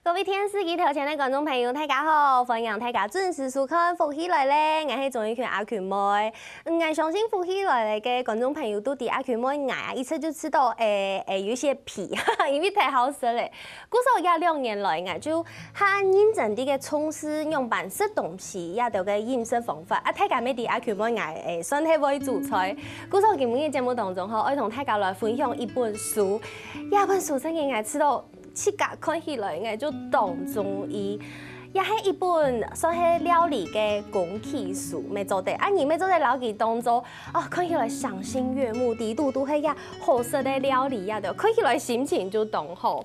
各位天司機頭前嘅觀眾朋友，大家好，歡迎大家準時收看《福喜來咧》，我係綜藝圈阿權妹。我相信《福喜來咧》嘅觀眾朋友都對阿權妹嗌一次就知道，有些皮，因為太好食咧。故說也2年來，我就很認真啲嘅從事用辦食東西，也到嘅飲食方法。大家咩啲阿權妹嗌算係會煮菜。故說今日嘅節目當中，我同大家來分享一本書，一本書真係我知道。切格看起來嘅就當中醫，也係一本算係料理嘅工具書，咪做得啊！而咪做得料理當中，啊看起來賞心悅目，地度都係呀好食嘅料理呀，就看起來心情就當好。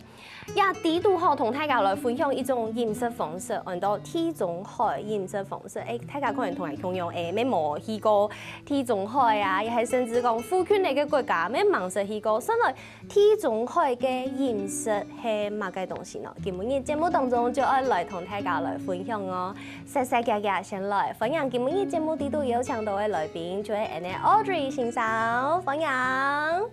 也地度好同大家來分享一種飲食方式，按到地中海飲食方式。大家可能同人共用咩冇去過地中海啊，亦係甚至講富權嚟嘅國家咩盲食去過。所以地中海嘅飲食係乜嘅東西呢？今日嘅節目當中就要來同大家來分享哦。細細格格先來歡迎今日嘅節目地度有請到嘅來賓，就係 Audrey 先生，歡迎。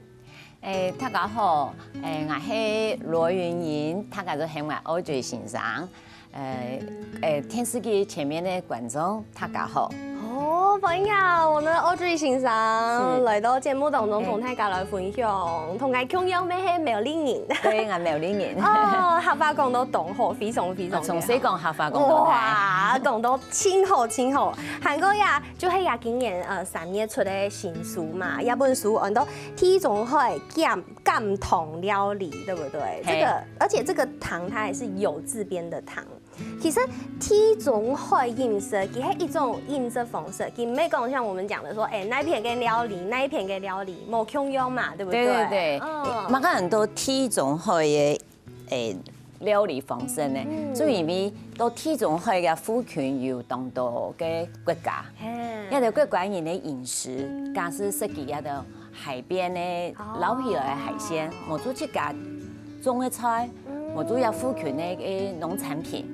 大家好，我係羅雲瑩，大家都喊我Audrey先生。電視機前面的觀眾，大家好。哦，歡迎我們Audrey先生來到節目當中，同大家來分享，同我共樣咩係苗栗人。對，我苗栗人。哦，客話講到懂好，非常非常。從細講客話講到哇，講到清好清好。韓國呀，就係呀今年3月出的新書嘛，一本書按到地中海甘糖料理，對不對？這個，而且這個糖它也是有字邊的糖。其實地中海飲食，佢係一種飲食方式，佢唔係講像我們講的說，那片嘅料理，那一片嘅料理冇共用嘛，對不對？對對對，蠻多很多地中海嘅料理方式呢，就因為到地中海嘅附近有當多嘅國家，一個國家人嘅飲食，假使設計一個海邊嘅撈起來嘅海鮮，冇做自家種嘅菜，冇做有附近嘅農產品。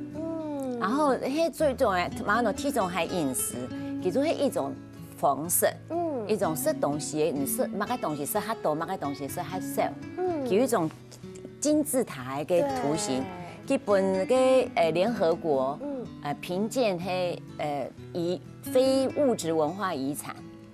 然後，迄最重要，馬上地中海飲食，其實係一種方式，一種食東西，你食乜個東西食較多，乜個東西食較少，有一種金字塔嘅圖形。基本嘅聯合國評鑑係非物質文化遺產。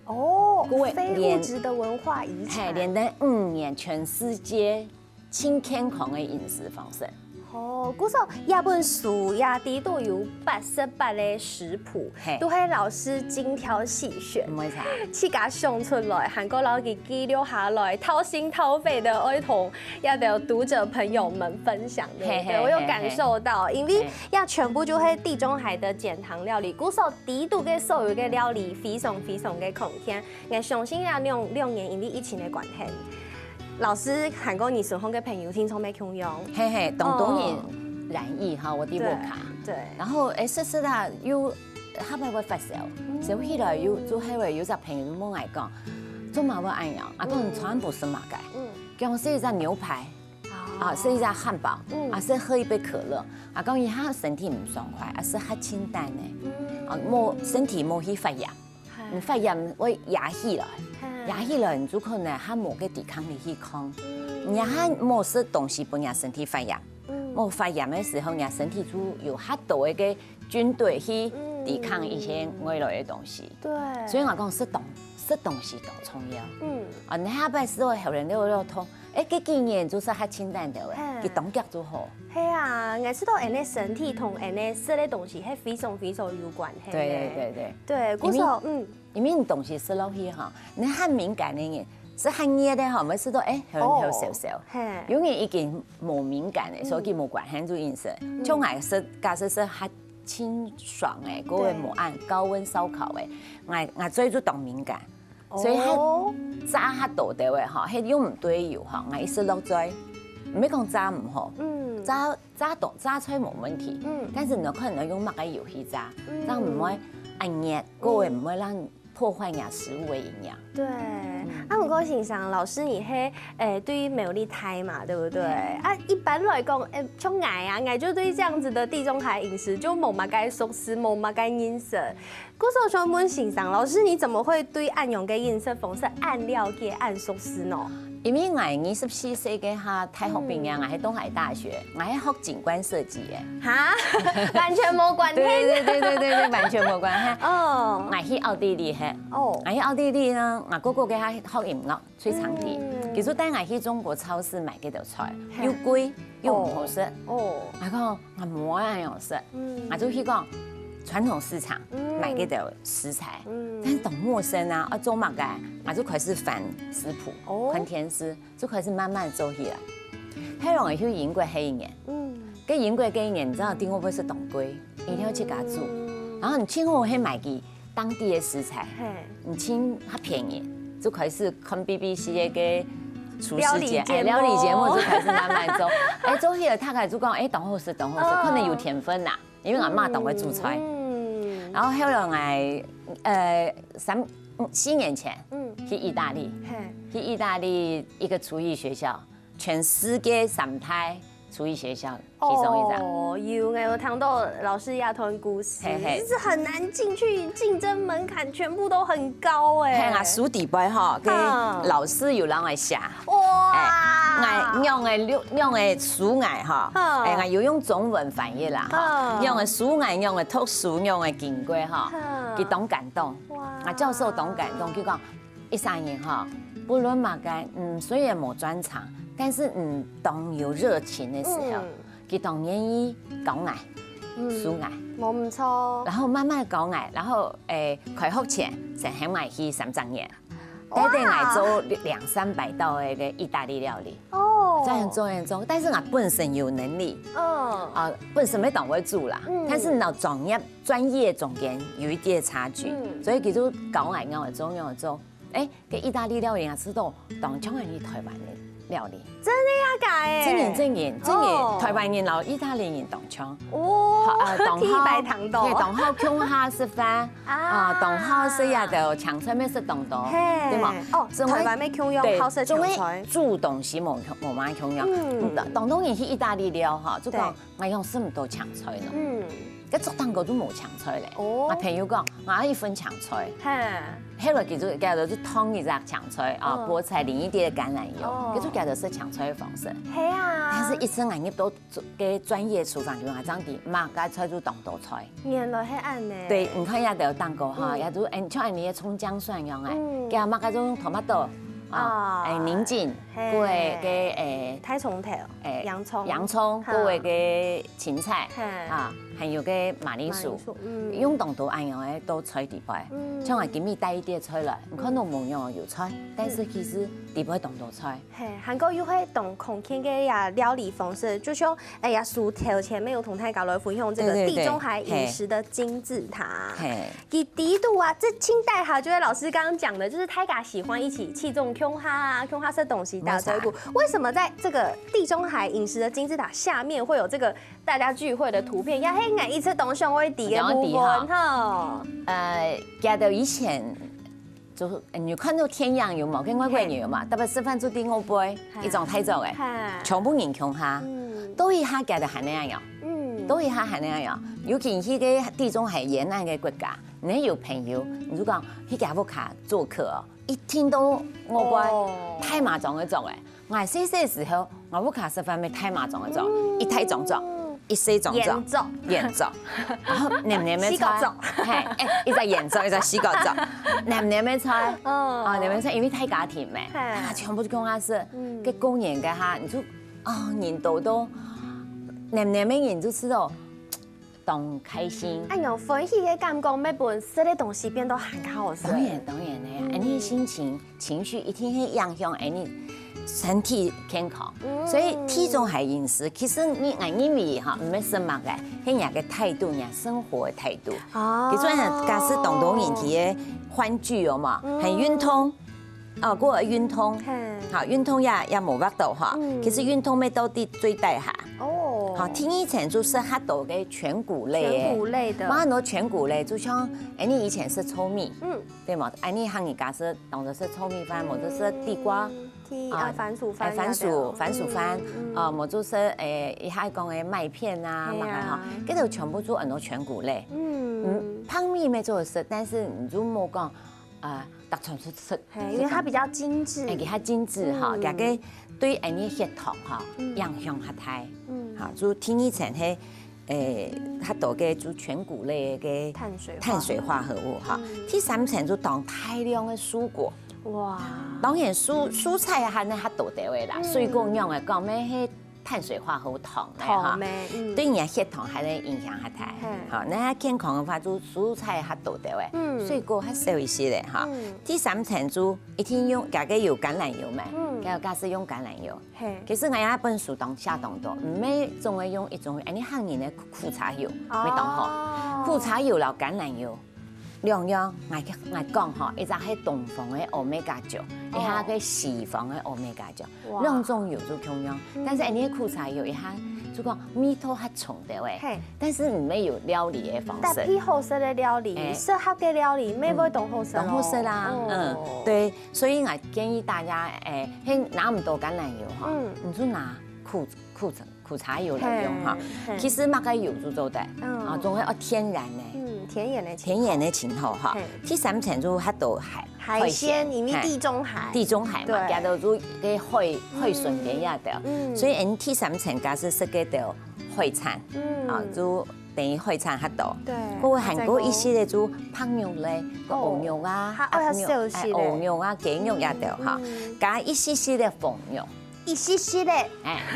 哦，非物質的文化遺產。連續5年全世界最健康嘅飲食方式。哦，故說一本書呀，地度有88個食譜，都係老師精挑細選，唔會差，自家想出來，韓國老師記錄下來，掏心掏肺的愛同要對讀者朋友們分享的，對，我有感受到，因為呀全部就係地中海的減糖料理，故說地度嘅所有嘅料理非常非常嘅空天，我相信呀2年因為疫情嘅關係。老師，韓國你生活嘅朋友聽從咩共用？嘿嘿，當然染疫哈，我啲冇卡。對。然後實啦，又後尾會發燒，燒起來又做係話有隻朋友冇愛講，做嘛會按樣？啊，講全部是馬街，叫我食一隻牛排，啊，食一隻漢堡，啊，食喝一杯可樂，啊，講伊下身體唔爽快，啊，是較清淡嘅，啊，冇身體冇去發炎，你發炎會壓起來。壓起來，你就可能還冇個抵抗力去抗。你還冇食東西，不讓身體發炎。冇發炎的時候，你身體就有很多一個軍隊去抵抗一些外來的東西。對。所以我講食東西都重要。你下擺時候後人都會痛，佢經驗就是較清淡的，佢動腳就好。係啊，我知道人的身體同人的食的東西係非常非常有關係。對。對，故說因為你東西食落去哈，你很敏感的人，是很熱的哈，每次都好少少。有人已經冇敏感的，所以冇關係做飲食。像我食，假設食較清爽的，嗰個冇按高溫燒烤的，我最就當敏感，所以係炸較多的話哈，係用唔對油哈，我一食落嘴，唔係講炸唔好，炸出嚟冇問題，但是你可能用乜個油去炸，咁唔會按熱，嗰個唔會讓破壞呀食物的營養。對，不過先生，老師你係對於苗栗台嘛，對不對？一般來講，像我就對這樣子的地中海飲食就冇乜該熟食，冇乜該飲食。嗰時候想問先生，老師你怎麼會對按用嘅飲食方式按料嘅按熟食呢？因为我24歲嘅哈大學畢業，我喺東海大學，我喺學景觀設計嘅。哈，完全冇關係。對，完全冇關係。哦，我喺奧地利嘅。哦，我喺奧地利呢，我哥哥嘅哈學音樂吹長笛。其實帶我去中國超市買嗰條菜，又貴又唔好食。哦，我講我冇一樣食，我就去講傳統市場買嗰條食材，但是懂陌生啊，做乜嘅？我就開始翻食譜，看甜食，就開始慢慢做起來。後來我去英國嗰一年，跟英國嗰一年，你知道點我會是當歸，一定要去家煮。然後你請我去買佢當地嘅食材，你請它便宜，就開始看 BBC 嘅廚師節，料理節目就開始慢慢做。做起來他開始講，當好食，可能有甜分啦，因為我媽當會煮菜。然後後來我4年前去意大利，去意大利一個廚藝學校，全世界3大廚藝學校其中一個。哦，有聽到老師亞同故事，就是很難進去，競爭門檻全部都很高哎。係啊，書底背哈，跟老師有人來寫。哇！我用嘅書藝哈，我要用中文翻譯啦哈，用嘅書藝，用嘅讀書，用嘅經過哈，佢懂感動。我教授懂感動，佢講13年哈，不論乜嘅，雖然冇專長，但是當有熱情嘅時候，佢當願意講藝、書藝，冇唔錯。然後慢慢講藝，然後開學前成喺埋去3週年。帶我做200-300道嘅意大利料理，這樣做，但是我本身有能力，本身沒當會煮啦，但是嗱專業中間有一點差距，所以佢就教我用做，個意大利料理我知道當像係台灣嘅料理，真的呀，真嘅，台灣人同意大利人同腔，天白糖豆，當好鄉下食飯，當好食呀就長菜咩食當多，對嘛？台灣咩腔樣好食長菜，煮東西冇乜腔樣，當然去意大利料哈，就講我用咁多長菜咯，個做蛋糕都冇長菜咧，我朋友講我要一份長菜。後來佢就叫做湯一隻長菜菠菜淋一啲嘅橄欖油，佢就叫做是長菜嘅方式。係啊，但是一生人入到嘅專業廚房就話爭啲，唔該菜就當道菜。原來係咁呢。對，你看也有蛋糕哈，也都像你嘅蔥薑蒜樣嘅，加乜嗰種토마토寧靜，嗰個嘅太葱頭，洋蔥，嗰個嘅芹菜還有個馬鈴薯，用當到按樣嘅都菜底擺，像我今日帶一啲菜來，可能冇用油菜，但是其實底擺當到菜。韓國又會當空間嘅呀料理方式，就像薯條前面有同大家來分享這個地中海飲食的金字塔。佢第度啊，這清代哈，就係老師剛剛講的，就是大家喜歡一起器重胸哈吃東西打這一步。為什麼在這個地中海飲食的金字塔下面會有這個大家聚會的圖片？我一次東上會底嘅部分哈，記得以前就你看到天陽有冇？跟外國人有嘛？特別吃飯做啲歐杯，一種態度嘅，全部人窮下，都一下記得係那樣，都一下係那樣。尤其去嘅地中海沿岸嘅國家，你有朋友，你就講去加布卡做客，一聽到歐杯太麻醬嘅做嘅，我係細細時候，加布卡食飯咪太麻醬嘅做，一太醬做。一西種作，鹽作，然後黏黏嘅菜，係一隻鹽作，一隻西角作，黏黏嘅菜，黏黏菜因為太加甜咩，全部都講下是，個工人嘅哈，你就人都黏黏嘅人就知道，當開心。有歡喜嘅感覺，每本食嘅東西變到很好食。當然咧，你心情情緒一定會影響你身體健康，所以地中海飲食其實你認為哈唔係什麼嘅，係人嘅態度，人生活嘅態度。其實係假使當到人體嘅歡聚有嘛，很運動，嗰個運動，好運動也冇乜到哈。其實運動咩到啲最大下。好，聽以前就是很多嘅全穀類的，蠻多全穀類，就像你以前食糙米，對嘛？你行你假使當作食糙米飯，或者是地瓜。番薯飯，冇就是一下講嘅麥片啊，乜嘅哈，嗰度全部做很多全穀類。泡麵沒做食，但是你就冇講，突出出色，因为它比较精致，给它精致哈，大家对安尼血糖哈影响较大，好，就天一层嘿。它多嘅就全谷类嘅碳水化合物哈，第三层就当大量嘅蔬果，哇，当然蔬菜啊，呢较多啲嘅啦，水果样嘅讲咩迄碳水化合物糖咧哈，对人血糖还能影响较大，好，那健康嘅话就蔬菜较多啲嘅，水果较少一些咧哈，第三层就一天用大概有橄榄油嘛。假使用橄榄油，其實我有一本書當寫當多，唔係仲係用一種你漢人嘅苦茶油，咪當好。苦茶油同橄欖油兩樣，我講嗬，一隻係東方嘅歐米伽九，一下嘅西方嘅歐米伽九，兩種油就同樣，但是你嘅苦茶油一下就講味道較重啲嘅，但是唔係有料理嘅方式。但偏好食嘅料理，適合嘅料理，咩會當好食？當好食啦，對，所以我建議大家拿唔到橄欖油哈，你就拿苦茶油來用哈。其實乜嘅油都做得，啊，仲係天然嘅，天然嘅前後哈。第三層就較多海鮮，裡面地中海嘛，加到就嘅海鮮嘅一條，所以第三層假使食嘅條海產，啊，就等於海產較多。對，嗰個韓國一些嘅就烹肉咧，牛肉啊、鵝肉啊、雞肉一條哈，加一些些嘅鳳肉。一些些嘞，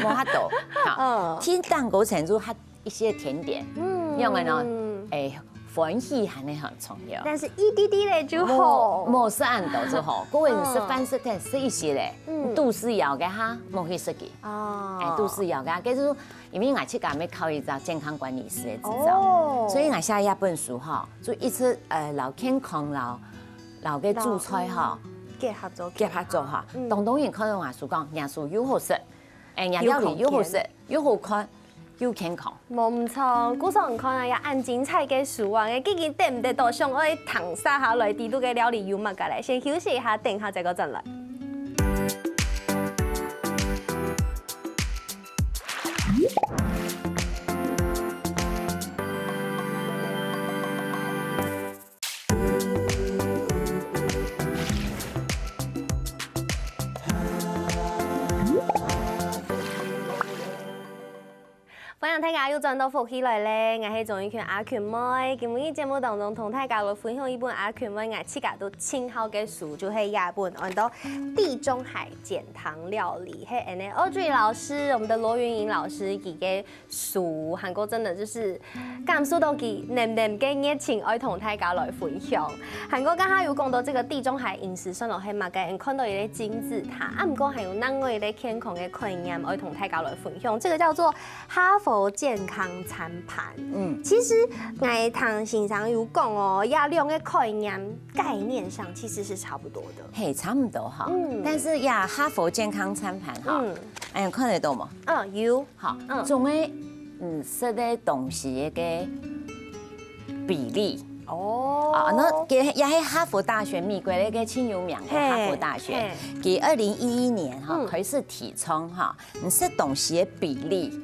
冇遐多，好，天蛋糕程度它一些甜點，因為呢，歡喜係呢很重要，但是一滴滴嘞就好，冇食按到就好，各位你食飯食得食一些嘞，都是要嘅哈，冇去食嘅，都是要嘅，就是因為我去講要考一張健康管理師嘅執照，所以我寫一本書哈，就一直老健康老嘅煮菜哈。結合做嚇，當然可能話說講，人數又好食，料理又好食，又好看，又健康。冇唔錯，古常看啊，也按精彩嘅書啊，嘅究竟得唔得到上愛糖沙下來地都嘅料理有乜嘅咧？先休息一下，等下再個陣來。歡迎大家又轉到福喜來咧，我係總一權阿權妹。今日節目當中同大家來分享一本阿權妹我自己都親好嘅書，就係一本按到地中海減糖料理，係 Audrey 老師，我們的羅雲穎老師佢嘅書，韓國真的就是感受到佢黏嘅熱情，愛同大家來分享。韓國剛剛有講到這個地中海飲食上落係乜嘅，看到一啲金字塔，啊唔過還有另外一啲健康嘅概念，愛同大家來分享。這個叫做哈佛健康餐盤，其實我堂先生有講哦，亞兩個概念上其實是差不多的，嘿，差唔多哈，但是呀，哈佛健康餐盤哈，看得到嗎？有，好，仲係食的東西嘅比例。那也係哈佛大學美國那個很有名嘅哈佛大學，佢2011年哈開始提倡哈，食東西嘅比例。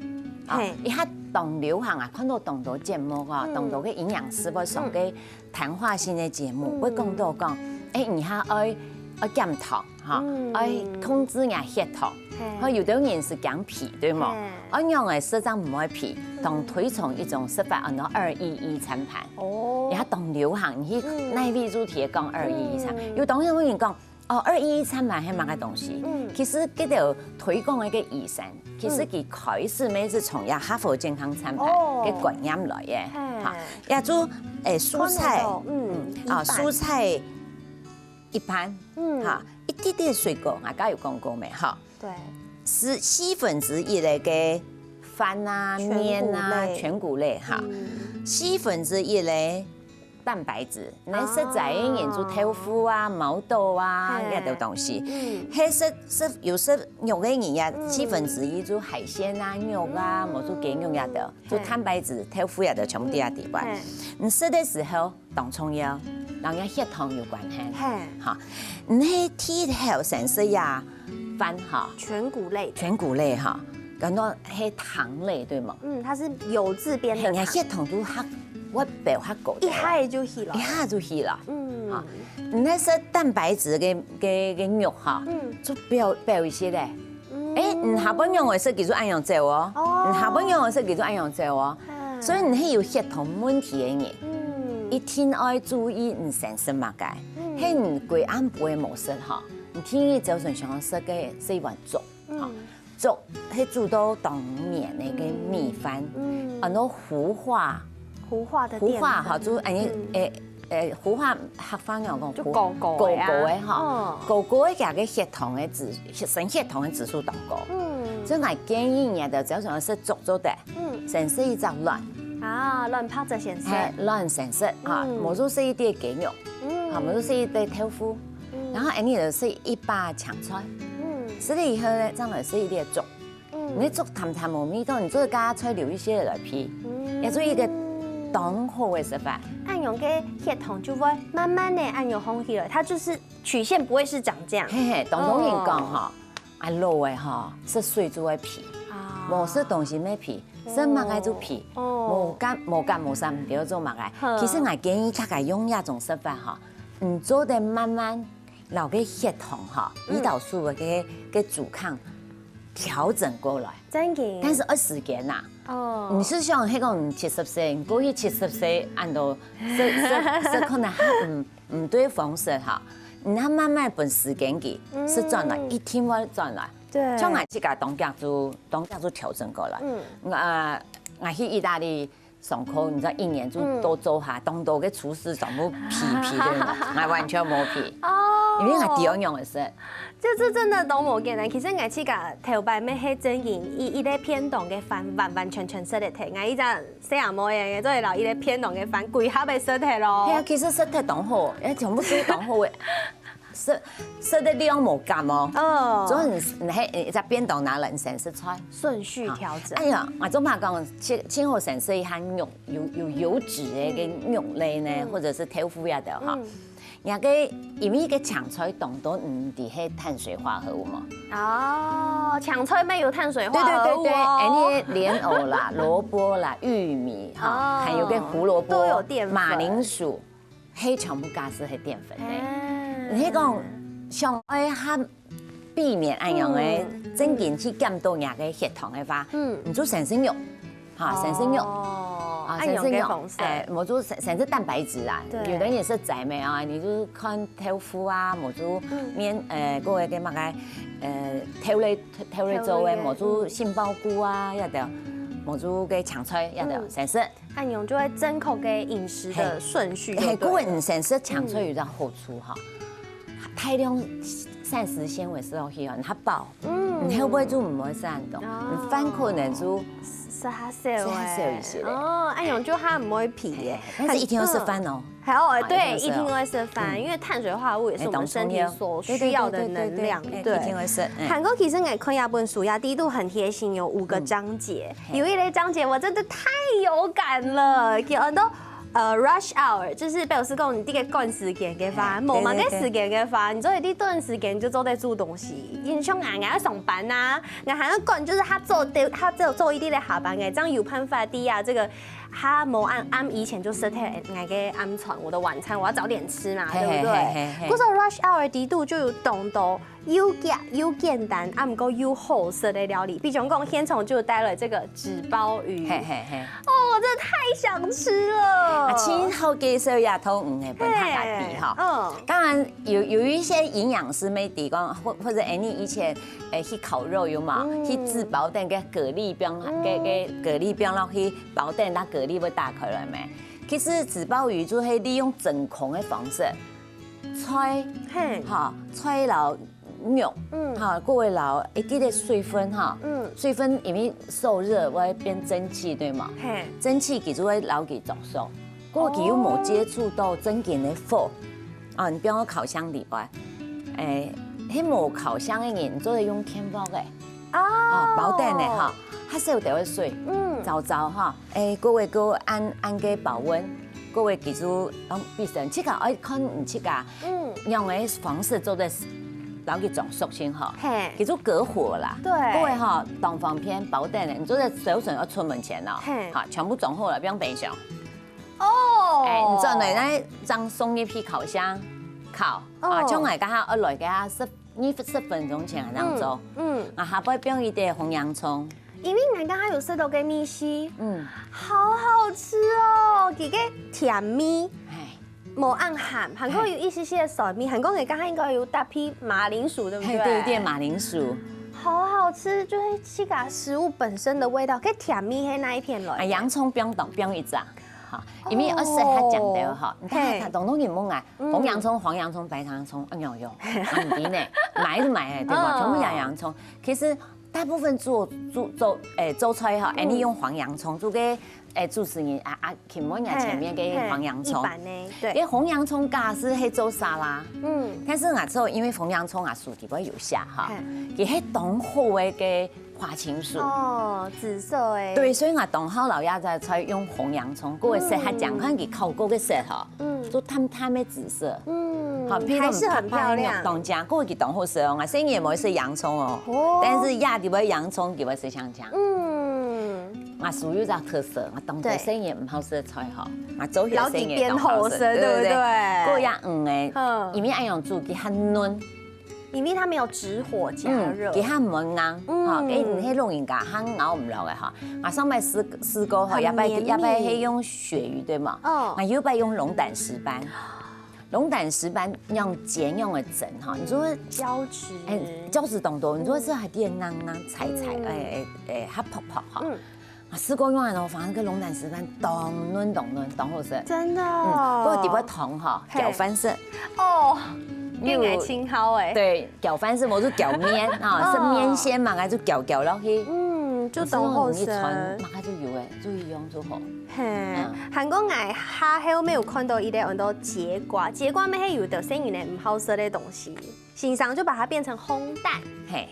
一下當流行啊，看到當多節目啊，當多嘅營養師會上嘅談話性嘅節目，會講到講，你下愛減糖嚇，愛控制下血糖，有啲人是減皮對嗎？我樣嘅食咗唔愛皮，當推崇一種食法，按照211餐盤。一下當流行，你內位主題講211餐，有當然有人講。211餐盤係乜嘅東西？其實嗰條推廣嘅醫生，其實佢開始咪是從呀哈佛健康餐盤嘅觀念來嘅，嚇，也就蔬菜，蔬菜一般，嚇，一啲啲水果，我剛有講過未？嚇，對，是4分之一類嘅飯啊、麵啊、全穀類，嚇，4分之一類。蛋白質，你食仔人做豆腐啊、毛豆啊一啲東西，係有食肉嘅人呀，4分之一做海鮮啊、肉啊，冇做雞肉一啲，做蛋白質、豆腐一啲全部啲啊啲吧。你食嘅時候當重要，讓人血糖有關係，嚇。你係鐵頭成食呀飯嚇，全穀類嚇，咁多係糖類對嗎？它是有字邊的。血糖都黑。我白较高，一下就起了一，下就起了。嗯，啊，那是蛋白质嘅肉哈，就表一些嘞。誒，下半樣嘅是叫做按樣做哦，下半樣嘅是叫做按樣做哦，所以你係有血糖問題嘅人，一天要注意你膳食物嘅，係你貴安補嘅模式哈，你天一早上想食嘅是一碗粥，粥係煮到當面嘅個米飯，很多糊化哈，就糊化黑番樣講，就高嘅哈，高嘅加個血糖嘅血糖嘅指數當高，所以我建議人就早上食粥做的，先食一隻卵，卵泡着先食，卵先食哈，冇做食一啲雞肉，哈，冇做食一啲豆腐，然後你就食一把青菜，食了以後呢，再來食一啲粥，你粥淡淡冇味道，你做加菜留一些來皮，也做一個當好嘅食法。按用嘅血糖就會慢慢的按用紅起來，它就是曲線不會是長這樣。嘿嘿，當人講哈，老嘅哈食水煮嘅皮，冇食東西咩皮，食物嘅做皮，冇干冇啥唔掉做物嘅。其實我建議大家用一種食法哈，做得慢慢留嘅血糖哈，胰島素嘅阻抗調整過來。真嘅。但是要時間呐。你是想迄個70歲，過去70歲按到食可能唔對方式哈，你慢慢本時間給是轉來，一天我轉來，對，將我自家當家就調整過來。我去意大利上課，你知道一年就都做下，當到嘅廚師全部皮的，我完全冇皮，因為我第二樣嘅事。這真的都冇見啦。其實我去個頭擺咩係真言，伊個偏檔嘅飯完全食得體。我依隻細阿妹嘅，都係留伊個偏檔嘅飯，貴下咪食得咯。係啊，其實食得當好，全部都當好嘅。食得量冇咁哦，所以你喺在便當拿人先食菜，順序調整。哎呀，我總怕講先後先食一下肉有油脂嘅肉類呢，或者是豆腐呀的哈。人家因為個青菜當到唔啲係碳水化合物嘛。哦，青菜咩有碳水化合物？對，啲蓮藕啦、蘿蔔啦、玉米哈，還有個胡蘿蔔都有澱粉，馬鈴薯，係全部加是係澱粉嘅。你講想愛哈避免按樣嘅增減去減到人嘅血糖嘅話，你做生鮮肉，哈，生鮮肉。生鮮肉，冇做生質蛋白質啊，有的人是仔咩啊，你就看豆腐啊，冇做面嗰個嘅乜嘅豆類做嘅，冇做杏鮑菇啊，一條冇做嘅青菜一條生食。按用就會正確嘅飲食的順序。係嗰個唔生食青菜有啲好處哈，大量膳食纖維是好去很飽，你後背就唔會散動，你飯可能就。食下少一些按用就它唔會皮嘅，但是一天要吃飯哦。好，對，一天要吃飯，因為碳水化合物也是我們身體所需要的能量。對，一天要吃。韓國其實我看一本書呀，第一度很貼心，有5個章節，有一類章節我真的太有感了，叫很多。rush hour 就是表示講你啲嘅趕時間嘅話，冇乜嘅時間嘅話，你做一啲短時間就做在做東西。因為像我要上班呐，我還要趕，就是他做一啲嘅下班嘅，這樣有辦法啲啊，這個他冇按以前就 set 我嘅安床，我的晚餐我要早點吃嘛，對不對？嗰個 rush hour 啲度就有動到又簡單，唔過又好食的料理，比如講現場就帶了這個紙鮑魚，哦，我真的太想吃了。前後嘅時候也都唔係本太大比哈，當然有一些營養師沒提講，或者你以前去烤肉有嘛，去製包蛋嘅蛤蜊餅，蛤蜊餅落去包蛋，那蛤蜊會打開來咩？其實紙鮑魚就係利用真空嘅方式，吹流肉，哈，各位流一啲嘅水分哈，水分因為受熱會變蒸汽對嘛，蒸汽佢就會留佢作熟。嗰個佢又冇接觸到真正嘅火，啊，你比方講烤箱裡外，喺冇烤箱嘅人做係用天包嘅，包蛋嘅哈，它少掉嘅水，糟哈，各位個按嘅保溫，各位記住，必須即個愛看唔即個，用嘅方式做得留佢作熟先哈，叫做隔火啦，對，各位哈當方片包蛋嘅，你做在手上要出門前啦，哈，全部裝好了，不用冰箱。哦，你做来咱将送入去烤箱烤，将来甲它来甲它10分钟前这样做。下摆放一点红洋葱。因为俺刚刚有吃到个米稀，好好吃哦，几个甜米，冇按咸，韩国有一些些酸米，韩国人刚刚应该有大批马铃薯，对不对？对对，马铃薯，好好吃，就是这个食物本身的味道，跟甜米黑那一片来。洋葱不用一炸。哈，因为而且它讲究哈，你看它东人唔爱红洋葱、黄洋葱、白洋葱，用，唔抵呢，买就买对吧？全部养洋葱。其实大部分做菜哈，你用黄洋葱做个主持人前面前面给黄洋葱，对，因为红洋葱加是去做沙拉，但是之后因为红洋葱薯底会有下哈，给迄冻好的个花青素哦，紫色哎，对，所以冻好老鸭在菜用红洋葱，过个色还讲看给烤过个色哈，做淡的紫色，好，还是很漂亮。冻酱过个冻好色哦，生也冇是洋葱哦，但是鸭底会洋葱，底会是香肠，属于一个特色，冻在生也唔好食的菜哈，做起来生也冻好食，对不对？过鸭诶，因为爱用煮给它嫩。因为它没有直火加热，给它唔硬，哈，给你迄弄人家它咬唔落嘅哈。上摆试过哈，要不用鳕鱼对吗？要不用龙胆石斑，龙胆石斑用煎用的整哈。你说胶质，胶质冻多，你说这还点踩，它泡哈。试过用完后，反正个龙胆石斑冻嫩好食，真的。不过底部糖哈，搅翻色哦。面来清烤哎，对，搅翻是冇做搅面啊，是面线嘛，还就搅落去，就冻好食，马上就有诶，注意用就好。韩国爱下后面有看到一类很多节瓜，节瓜咩有的生意呢唔好吃的东西，欣赏就把它变成烘蛋，嘿。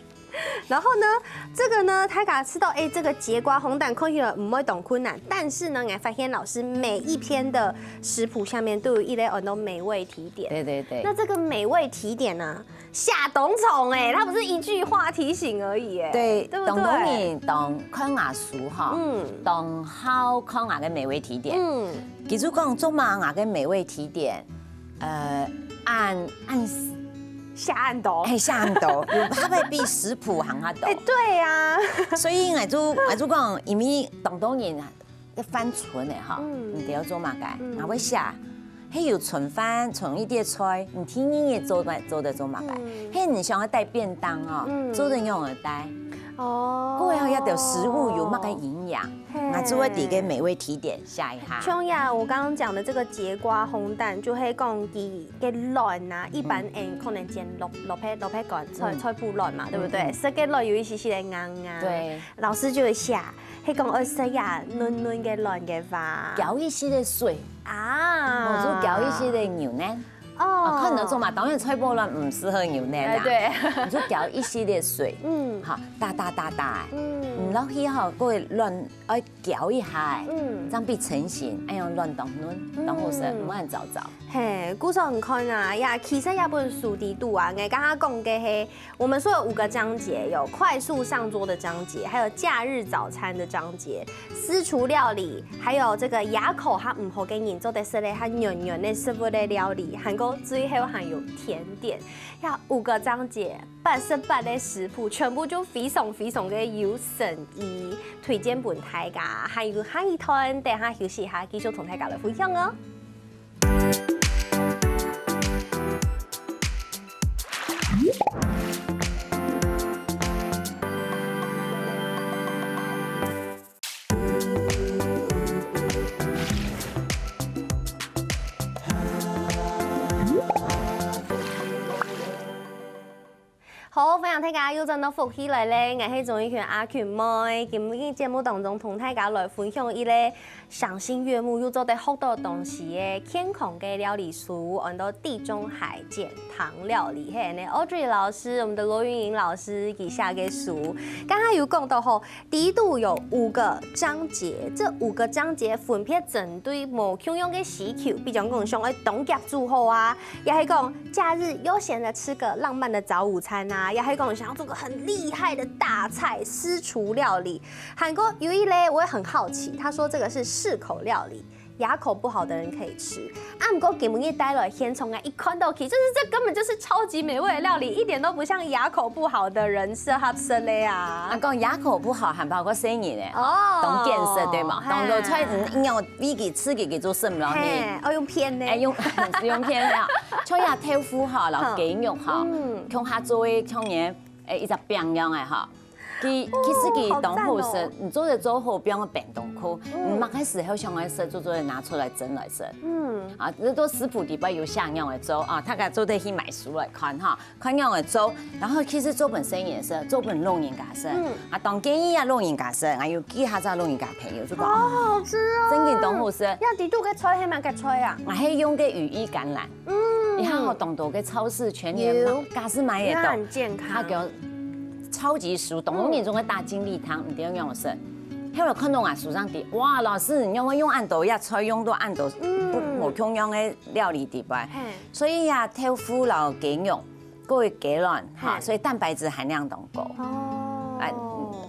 然后呢，这个呢，他给他吃到，这个节瓜红蛋看起来不会懂困难，但是呢，我发现老师每一篇的食谱下面都有一类很多美味提点。对。那这个美味提点呢，下董宠它不是一句话提醒而已对不对？懂看牙书哈，懂好看牙的美味提点。其实讲做嘛牙的美味提点，按。下暗斗，下暗斗，它会比食谱行下斗。对呀。所以我就讲，因为当然要翻存的哈，你得要做嘛个，我会写，还有存饭，存一碟菜，你天天也做的做嘛个，还你想要带便当哦，做的用而带。哦，各位要有食物有那个营养，那就会底个美味提点下一下。琼雅，我刚刚讲的这个节瓜烘蛋，就会讲底个卵啊，一般可能煎六片干菜脯卵嘛，对不对？这个卵有一些些硬啊。对，老师就会写，迄讲二十呀嫩嘅卵嘅话，搅一些的水啊，或者搅一些的牛奶。可能做嘛，当然菜脯卵唔适合牛奶啦。对，你就搅一些的水，好，大，然后去好各位乱要搅一下，这样必成型，要用乱冻嫩，冻好食，唔好早。嘿，古早你看啊，其实也本书底度啊，我刚刚讲嘅係，我们说有5个章节，有快速上桌的章节，还有假日早餐的章节，私厨料理，还有这个牙口它唔好给人做的食咧，它软的食物的料理，韩国最后还有甜点，要5个章节，88的食谱，全部就非常嘅有誠意，推荐俾大家，还有下一段等下休息一下，繼續同大家來分享哦。好，分享大家有陣到福起來咧，我係總一權阿權妹，今日節目當中同大家來分享一個賞心悅目又做得好多東西嘅健康嘅料理書，按到地中海減糖料理，係呢 Audrey 老師，我們的羅雲瑩老師給下嘅書，剛剛有講到後，第一度有5個章節，這5個章節分別針對無營養嘅需求，比如講像凍夾煮好啊，也係講假日悠閒的吃個浪漫的早午餐啊。也還講想要做個很厲害的大菜私廚料理，韓國有一類我也很好奇，他說這個是適口料理，牙口不好的人可以吃。不过给我们带来先从一看到起，就是这根本就是超级美味的料理，一点都不像牙口不好的人适合吃的呀。讲牙口不好，还包括生意呢，哦，懂建设对吗？懂到出营养比给吃给做什么了呢？用片呢？用片了，像牙豆腐哈，然后鸡肉哈，像下做的像嘢一只饼样的哈。其实佢当好食，你做的做好，比方个便当裤，你擘开时候想来食，做拿出来蒸来食。啊，这都食谱里边有像样的粥啊，大家做得去买书来看哈，看样的粥，然后其实做本身也是，做本弄人家食，啊，当建议啊弄人家食，还有其他在弄人家朋友，就讲好吃哦，真嘅当好食。要地度嘅菜係咪嘅菜啊？我係用嘅羽衣甘藍，你看我當到嘅超市全年家私買嘢到，很健康，它叫超級熟，當到年中嘅大金利湯，唔點樣食。後來看到我書上啲，哇，老師，你用按豆呀，菜用到按豆，冇同樣嘅料理底擺，所以呀，豆腐老雞肉，各位雞卵哈，所以蛋白質含量都高。哦，哎，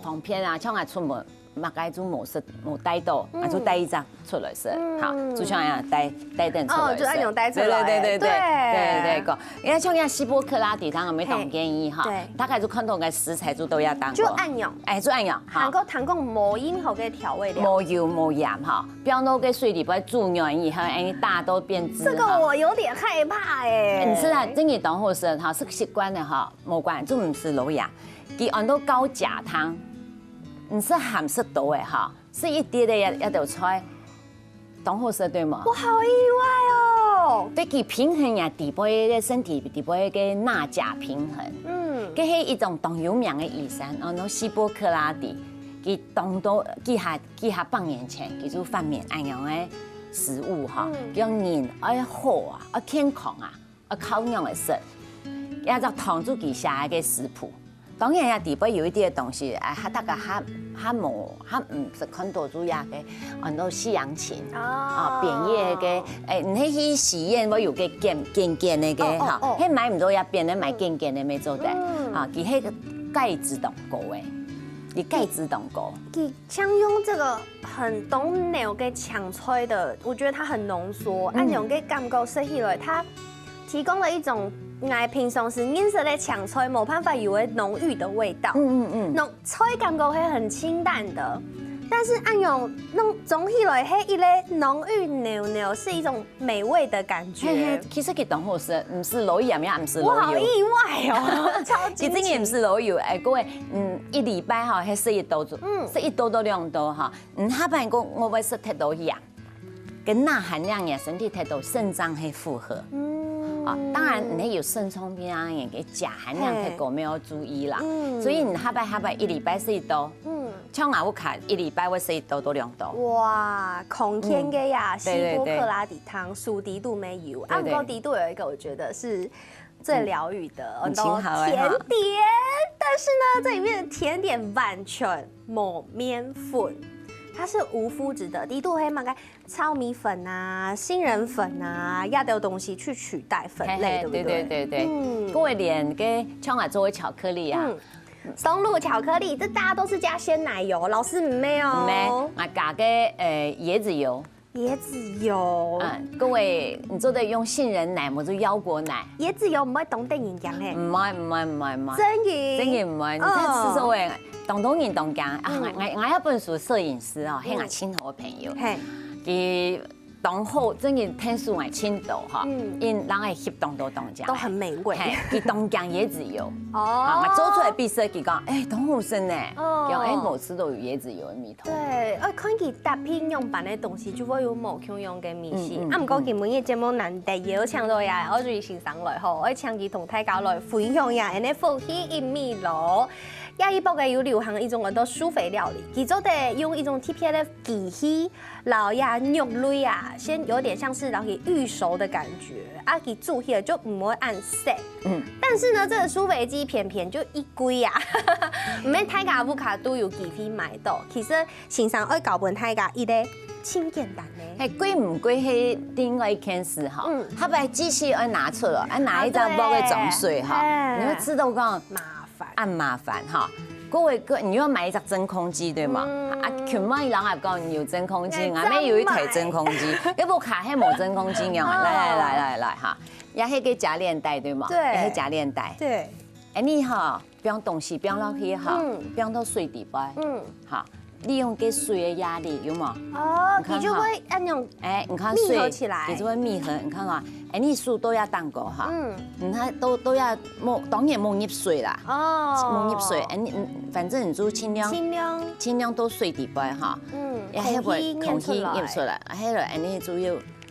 旁邊啊，像我出門。擘解做模式冇帶到，啊就帶一張出來食，好，就像樣帶燈出來食，就按用帶出來，對個，因為像樣希波克拉底湯，我們當建議哈，大概就看到嘅食材都要當，就按用，哎，就按用，韓國糖講冇鹽後嘅調味料，冇油冇鹽哈，不要弄個水裡邊煮軟以後，哎，大都變質。這個我有點害怕哎。你知道，真嘅當好食哈，是習慣的哈，冇關，就唔是老呀，佢按到高假湯。唔是鹹色多嘅哈，是一啲嘅一道菜，當好食對嗎？我好意外哦！對佢平衡呀，底部嘅身體底部嘅鈉鉀平衡，佢係一種當有名嘅醫生，那希波克拉底，佢當到幾下100年前，佢就發明咁樣嘅食物哈，叫人愛好啊，愛健康啊，愛靠樣嘅食，也就糖住佢寫嘅食譜。當然呀，底部有一啲嘅東西，誒，大家唔是看到主要嘅，按到西洋芹啊，扁葉嘅，誒，你去實驗我有個尖嘅嘅嚇，迄買唔到也變咧買尖嘅咪做得，啊，佢迄個鈣質當高誒，佢鈣質當高。佢像用這個很懂牛嘅搶菜的，我覺得它很濃縮，按用嘅感覺食起來，它提供了一種。我平常時認識的搶菜冇辦法有個濃郁的味道，菜感覺係很清淡的，但是按用弄總起來係一個濃郁牛是一種美味的感覺。其實佢當好食，唔是老油也唔是老油。我好意外哦，超級。佢真嘅唔是老油，各位，一禮拜哈係食一刀做，食一刀到2刀哈，下半個我會食太多氧，跟鈉含量嘅身體太多，腎臟係負荷。當然你有腎聰病啊，人嘅鉀含量太高，沒有注意啦。所以你下擺一禮拜食一刀，像我看一禮拜會食一刀到2刀。哇，空天嘅呀，希波克拉底湯，屬低度沒有，按高低度有一個我覺得是最療癒的，很多甜點。但是呢，這裡面的甜點完全冇麵粉。它是無麩質的，低度可以買個糙米粉啊、杏仁粉啊，亞的東西去取代粉類，對不對？對。各位連個像我做的巧克力啊，松露巧克力，這大家都是加鮮奶油，老師沒有？沒，我加個椰子油。椰子油，各位，你做的用杏仁奶，或者腰果奶。椰子油唔可以凍定營養誒？唔係。真嘅唔係，你睇吃所謂當然當講啊！我有本書攝影師哦，係我親好嘅朋友，佢當好真嘅聽書我親到哈，因人係翕當到當講，都很美味。佢當講椰子油，我做出來必須佢講，誒，當好食呢，講冇吃到有椰子油嘅味道。對，看佢搭配用版嘅東西，就會有冇共用嘅味道。啊，唔過今日嘅節目難得有請到呀，我最欣賞來吼，我請佢同大家來分享呀，人哋福氣一米咯。亞裔國嘅有流行一種叫做舒肥料理，佢做得用一種特別的雞血，然後呀肉類啊，先有點像是然後預熟的感覺，啊，佢煮起來就唔會按色。但是呢，這個舒肥雞偏偏就一貴啊，唔免大家不卡都有機會買到。其實先生愛搞本大家一個清簡單的。係貴唔貴係另外一件事哈，他把機器要拿出來，拿一張包嘅裝水哈，你會知道講。按麻煩哈，你要买一只真空机对嘛？啊，全部人也讲有真空机，俺们有一台真空机，要不卡还冇真空机样。来哈，也迄个夹链袋对嘛？对，也夹链袋。对。哎，你哈，不用东西，不用落去哈，不用到水底摆。好，利用给水的压力有冇？哦，你就会按那种你看密合起来，也就会密合。你看嘛，你水都要当过哈，你看都要当然冇入水啦，冇入水，反正你就尽量都水底摆哈，也还会空气入出来，还有你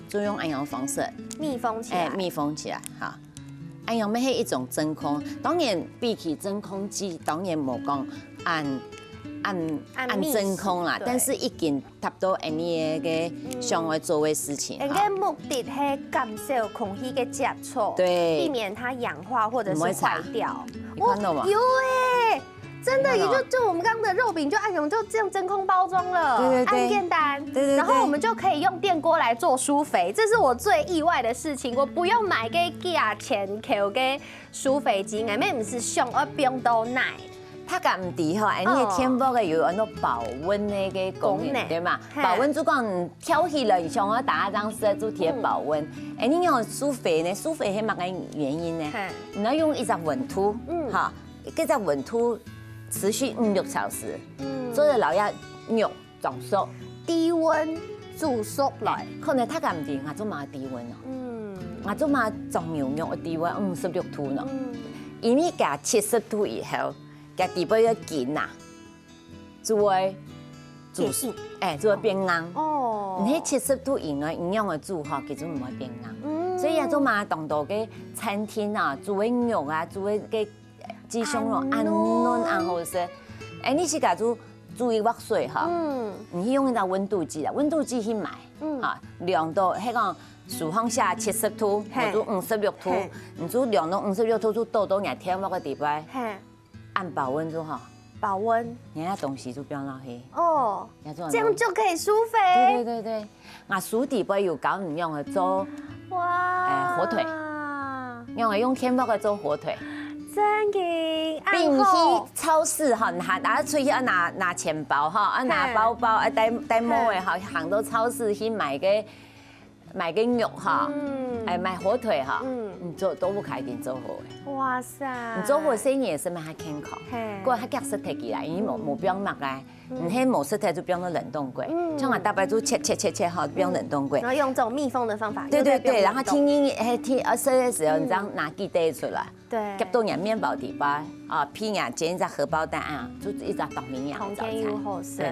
就用安样方式密封起来，密封起来哈。安样咩係一種真空，當然比起真空機，當然冇講按真空啦，但是已經達到你嘅想要做嘅事情。人嘅目的係減少空氣嘅接觸，對，避免它氧化或者是壞掉。你看到嗎？有哎，真的，也就我們剛剛的肉餅就按用就這樣真空包裝了，按電單，然後我們就可以用電鍋來做舒肥，這是我最意外的事情，我不用買個價錢扣嘅舒肥機，我們唔是上而冰到奶。它咁唔啲嗬，你天寶嘅有很多保溫嘅功能，對嘛？保溫就講挑起來上我打張式主題保溫，你用舒肥呢？舒肥係乜嘅原因呢？你要用一隻溫度，哈，一隻溫度持續5-6小時，做到老一肉狀熟，低溫煮熟來，可能它咁唔啲，我做埋低溫咯，我做埋裝牛肉嘅低溫56度咯，因為加70度以後。加底部要緊呐，就會煮熟，就會變硬。哦，你喺70度以內營養嘅煮哈，其實唔會變硬。所以有種嘛，當到嘅餐廳啊，煮嘅肉啊，煮嘅雞胸肉，按嫩按好食。你是家煮一鍋水哈，你用一隻溫度計啦，溫度計去買，哈，量到迄個廚房下70度，或者56度，你就量到56度就倒到廿天嗰個地擺。按保溫就好，保溫，你那東西就不要浪費哦，這樣就可以舒肥。對，我薯底杯有教你用嚟做火腿，用嚟用天寶嘅做火腿。真嘅，並去超市哈，拿出去要拿錢包哈，拿包包帶毛嘅哈，行到超市去買個肉哈，買火腿哈，你做都不開店做好嘅。哇塞！你做好生意也是蠻健康，不過它夾實體起來，因為冇不用買來，你喺冇實體就不用到冷凍櫃，像我大白就切好，不用冷凍櫃。然後用這種密封的方法。對，然後天熱的時候，你這樣拿雞蛋出來，對，夾到人麵包底巴片啊，煎一隻荷包蛋啊，就一隻當營養早餐。又好食。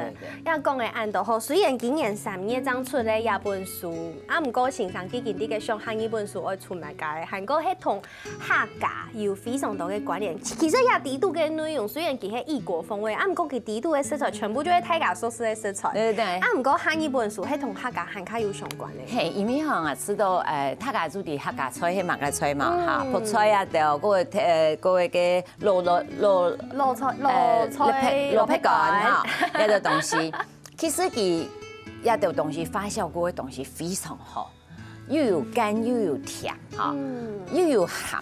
要講嘅按都好，雖然今年3月剛出咧一本書，唔過線上基金啲嘅上韓一本書我出嚟嘅，韓國係同客家有非常多嘅關聯。其實也地度嘅內容，雖然佢係異國風味，唔過佢地度嘅色彩全部就係泰雅素食嘅色彩。對。唔過韓一本書係同客家韓家有相關嘅。係，因為可能知道泰雅做啲客家菜係乜嘅菜嘛嚇，泡菜啊，就嗰個嘅蘿蔔乾哈，一個東西，其實佢一個東西發酵過嘅東西非常好，又有甘又有甜哈，又有鹹，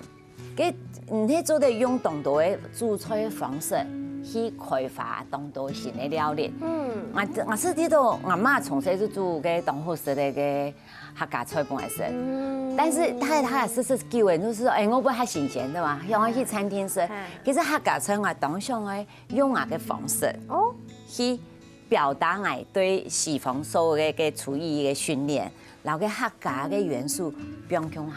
佢你做得用當地嘅煮菜方式去開發當地新嘅料理。我是知道我媽從細就煮嘅當好食嘅客家菜本來食，但是他也是叫人就是我不太新鮮的嘛，讓我去餐廳食。其實客家菜我當上來用嘅方式去表達我對西方所有嘅廚藝嘅訓練，然後嘅客家嘅元素變強下。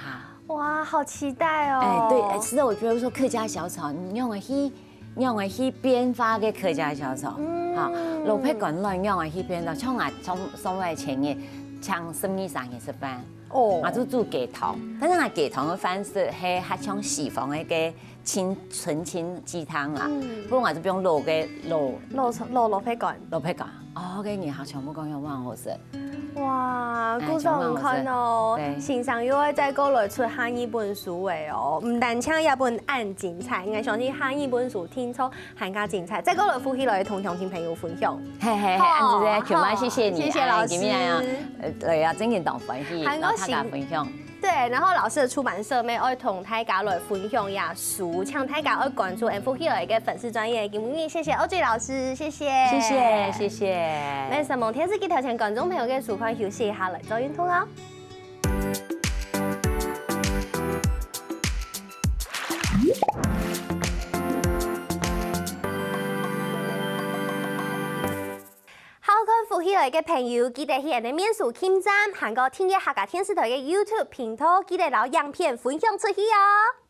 哇，好期待哦！對，其實我覺得說客家小炒，你用嚟去變化嘅客家小炒，嚇，蘿蔔乾來用嚟去變化，像我從來前日像12、3日食飯，我就煮雞湯，但是我雞湯嘅方式係較像西方嘅純清雞湯啦，不過我就不用落嘅蘿蔔乾，嘅然後全部講有蠻好食。哇，故事唔看哦，線上又會再過來出韓一本書嘅哦，唔但請一本按精彩，我相信韓一本書聽出韓家精彩，再過來呼起來同鄉親朋友分享。係，安姐，全晚謝謝你，謝謝老師。嚟啊，整件當分享，同大家分享。对，然后老师的出版社咩爱同大家来分享呀书，请大家爱关注福喜来嘅粉丝专业。今日谢谢欧俊老师，谢谢，谢谢，谢谢。那什么，天视机头前观众朋友嘅书款休息一下，来做运动哦。好看福喜來嘅朋友，記得去人哋面書簽站，行過聽一下架電視台嘅 YouTube 頻道，記得攞樣片分享出去哦。